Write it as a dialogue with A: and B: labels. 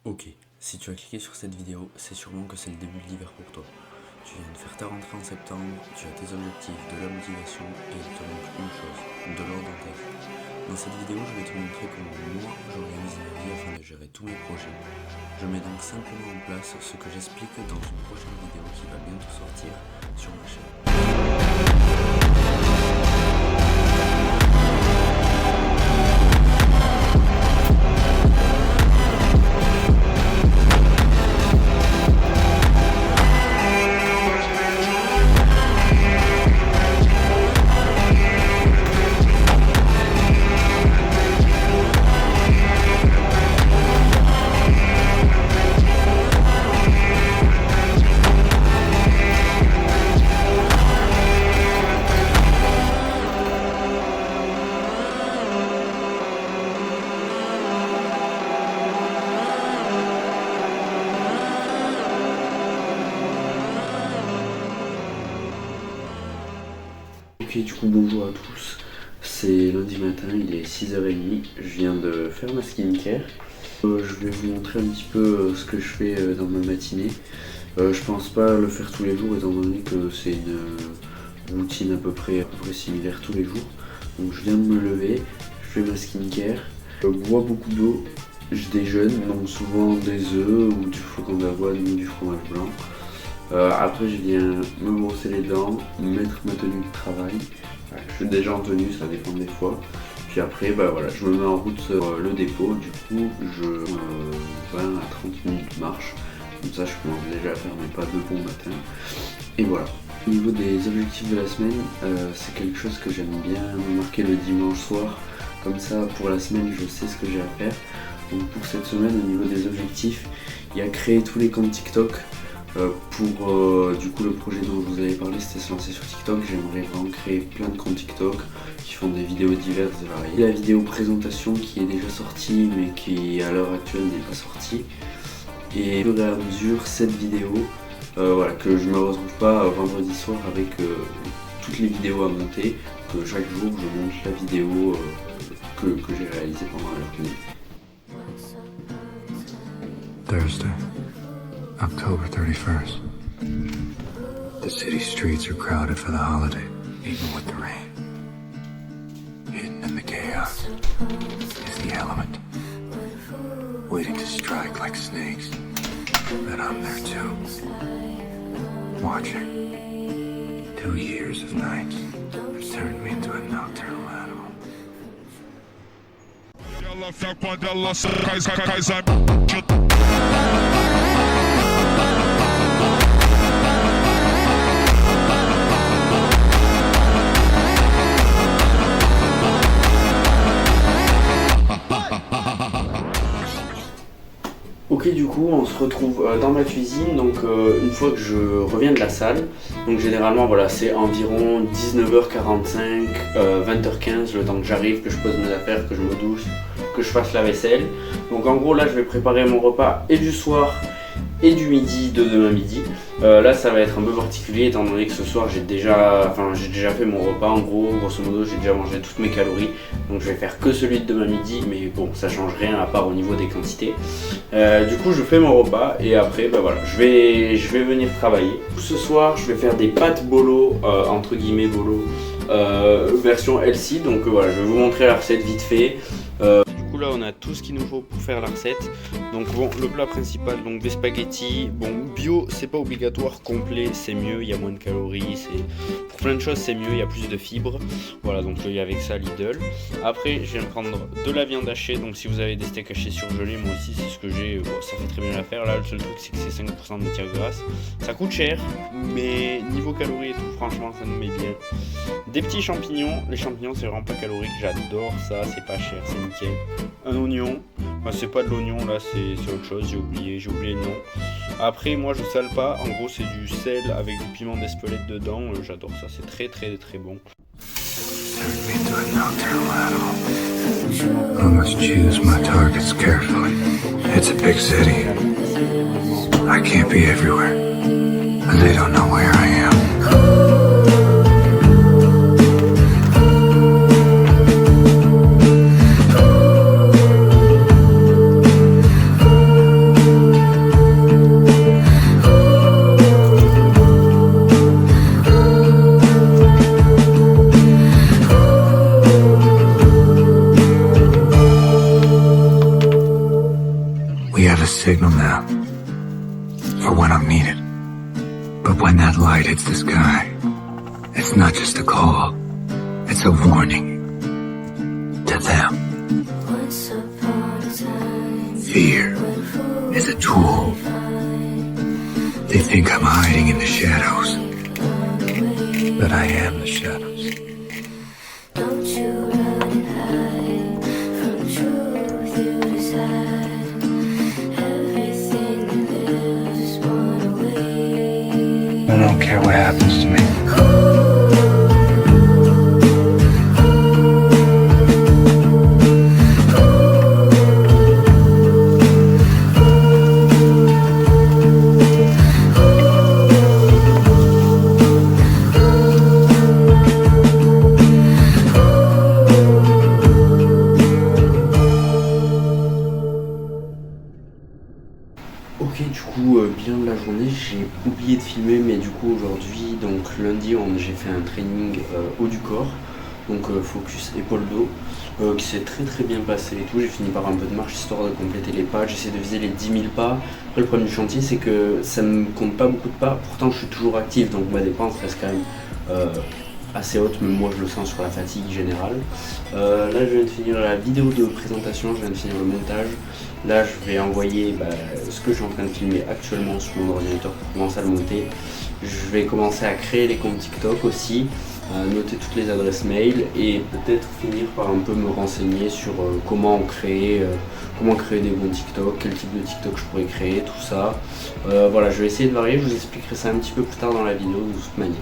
A: Ok, si tu as cliqué sur cette vidéo, c'est sûrement que c'est le début de l'hiver pour toi. Tu viens de faire ta rentrée en septembre, tu as tes objectifs, de la motivation et il te manque une chose, de l'ordre en tête. Dans cette vidéo, je vais te montrer comment moi j'organise ma vie afin de gérer tous mes projets. Je mets donc simplement en place ce que j'explique dans une prochaine vidéo qui va bientôt sortir sur ma chaîne. Ok, du coup bonjour à tous, c'est lundi matin, il est 6h30, je viens de faire ma skincare. Je vais vous montrer un petit peu ce que je fais dans ma matinée. Je pense pas le faire tous les jours étant donné que c'est une routine à peu près similaire tous les jours. Donc je viens de me lever, je fais ma skincare, je bois beaucoup d'eau, je déjeune, donc souvent des œufs ou du flocon d'avoine ou du fromage blanc. Après je viens me brosser les dents, mettre ma tenue de travail. Je suis déjà en tenue, ça dépend des fois. Puis après voilà, je me mets en route sur le dépôt. Du coup je 20 à 30 minutes de marche. Comme ça je commence déjà à faire mes pas de bon matin. Et voilà. Au niveau des objectifs de la semaine, c'est quelque chose que j'aime bien me marquer le dimanche soir. Comme ça pour la semaine je sais ce que j'ai à faire. Donc pour cette semaine au niveau des objectifs, il y a créer tous les comptes TikTok. Du coup le projet dont je vous avais parlé, c'était se lancer sur TikTok. J'aimerais vraiment créer plein de comptes TikTok qui font des vidéos diverses et variées. La vidéo présentation qui est déjà sortie mais qui à l'heure actuelle n'est pas sortie. Et au fur et à mesure cette vidéo, voilà, que je ne me retrouve pas vendredi soir avec toutes les vidéos à monter, que chaque jour je monte la vidéo que j'ai réalisée pendant la journée.
B: Thursday, October 31st. The city streets are crowded for the holiday, even with the rain. Hidden in the chaos is the element, waiting to strike like snakes. And I'm there too, watching. 2 years of nights have turned me into a nocturnal animal.
C: Ela fé quando ela cai
A: Ok, du coup on se retrouve dans ma cuisine, donc une fois que je reviens de la salle, donc généralement voilà, c'est environ 19h45, 20h15, le temps que j'arrive, que je pose mes affaires, que je me douche, que je fasse la vaisselle. Donc en gros là je vais préparer mon repas et du soir et du midi de demain midi. Là ça va être un peu particulier étant donné que ce soir j'ai déjà fait mon repas. En gros, grosso modo j'ai déjà mangé toutes mes calories, donc je vais faire que celui de demain midi, mais bon ça change rien à part au niveau des quantités. Du coup je fais mon repas et après voilà, je vais venir travailler. Ce soir je vais faire des pâtes bolo, entre guillemets bolo, version healthy. Donc voilà, je vais vous montrer la recette vite fait. Là on a tout ce qu'il nous faut pour faire la recette. Donc bon, le plat principal, donc des spaghettis. Bon, bio c'est pas obligatoire, complet c'est mieux, il y a moins de calories, pour plein de choses c'est mieux, il y a plus de fibres. Voilà, donc il y a avec ça Lidl. Après je viens prendre de la viande hachée, donc si vous avez des steaks hachés surgelés, moi aussi c'est ce que j'ai, bon, ça fait très bien l'affaire. Là le seul truc c'est que c'est 5% de matière grasse, ça coûte cher, mais niveau calories et tout, franchement ça nous met bien. Des petits champignons, les champignons c'est vraiment pas calorique, j'adore ça, c'est pas cher, c'est nickel. Un oignon, enfin, c'est pas de l'oignon là, c'est autre chose, j'ai oublié le nom. Après moi je sale pas, en gros c'est du sel avec du piment d'Espelette dedans, j'adore ça, c'est très bon.
B: I must choose my targets carefully. It's a big city. I can't be everywhere, and they don't know where I am. We have a signal now for when I'm needed. But when that light hits the sky, it's not just a call, it's a warning to them. Fear is a tool. They think I'm hiding in the shadows, but I am the shadows.
D: Don't you run and hide from the truth you decide. Everything you live is one away.
B: I don't care what happens to me.
A: Ok, du coup, bilan de la journée, j'ai oublié de filmer, mais du coup aujourd'hui, donc lundi, j'ai fait un training haut du corps, donc focus épaule-dos, qui s'est très bien passé et tout. J'ai fini par un peu de marche histoire de compléter les pas, j'essaie de viser les 10 000 pas. Après, le problème du chantier, c'est que ça me compte pas beaucoup de pas, pourtant je suis toujours actif, donc ma dépense reste quand même assez haute, même moi je le sens sur la fatigue générale. Là je viens de finir la vidéo de présentation, je viens de finir le montage. Là je vais envoyer ce que je suis en train de filmer actuellement sur mon ordinateur pour commencer à le monter. Je vais commencer à créer les comptes TikTok aussi, noter toutes les adresses mail et peut-être finir par un peu me renseigner sur comment créer des comptes TikTok, quel type de TikTok je pourrais créer, tout ça. Voilà, je vais essayer de varier, je vous expliquerai ça un petit peu plus tard dans la vidéo de toute manière.